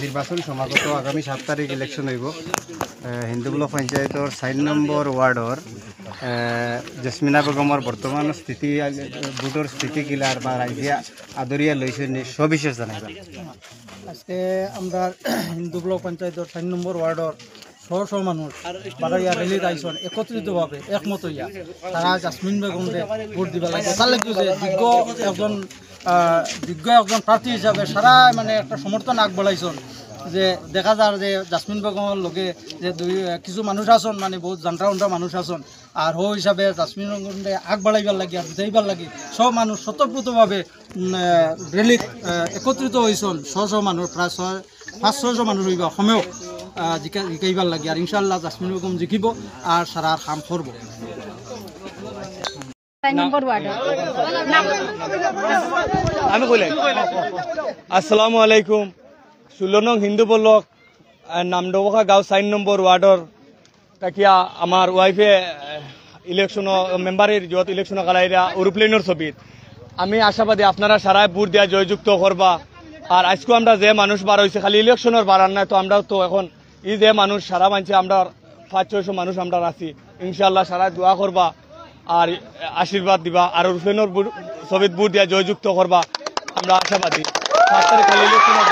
নির্বাচন সমাগত আগামী 7 তারিখ ইলেকশন হইব। হিন্দু ব্লক পঞ্চায়েতর 4 নম্বর ওয়ার্ডর জেসমিনা বেগমর বর্তমান স্থিতি ভোটর স্থিতি কিলার বা রাইজে আদরিয়া লইছে সবিশেষ জানাইবা। আজকে আমরা হিন্দু ব্লক পঞ্চায়েতর 4 নম্বর ওয়ার্ডর শহ মানুষ বাড়াইয়া রেলি আইসন একত্রিতভাবে একমত হইয়া তারা জাসমিন বেগমকে ভোট দিবা লাগে। তার লাগে যে যোগ্য একজন প্রার্থী হিসাবে সারা মানে একটা সমর্থন আগবঢ়াইছেন যে দেখা যায় যে জাসমিন বেগমের লগে যে কিছু মানুষ আছেন মানে বহুত জান্ত্রা মানুষ আছেন আর হো হিসাবে জাসমিন বেগমকে আগবাড়াইবার লাগে আর বুঝাইবার লাগে সব মানুষ স্বতঃপ্রতভাবে রেলিত একত্রিত হয়েছেন। শহ মানুষ প্রায় 500-600 মানুষ হইবা সময়ও জিকাইবার লাগে আর ইনশাল্লাহ জাসমিন বেগম জিকিব আর সারা কাম করব। আমি বলেন আসসালামু আলাইকুম। 16 নং হিন্দু ব্লক নামডোবখা গাঁও 4 নম্বর ওয়ার্ডর তাকিয়া আমার ওয়াইফে ইলেকশন মেম্বারের যত ইলেকশন কালাইরা এরোপ্লেনের ছবিত আমি আশাবাদী আপনারা সারাই ভোট দিয়া জয়যুক্ত করবা। আর আজকে আমরা যে মানুষ বার হয়েছে খালি ইলেকশনের বাড়ান নাই তো আমরাও তো এখন যে মানুষ সারা মানছে আমরা 500-600 মানুষ আমরা আছি ইনশাল্লাহ সারা দোয়া করবা আর আশীর্বাদ দিবা আর এরোপ্লেনের ছবিত ভোট দিয়া জয়যুক্ত করবা আমরা আশাবাদী। 7 তারিখ খালি ইলেকশনের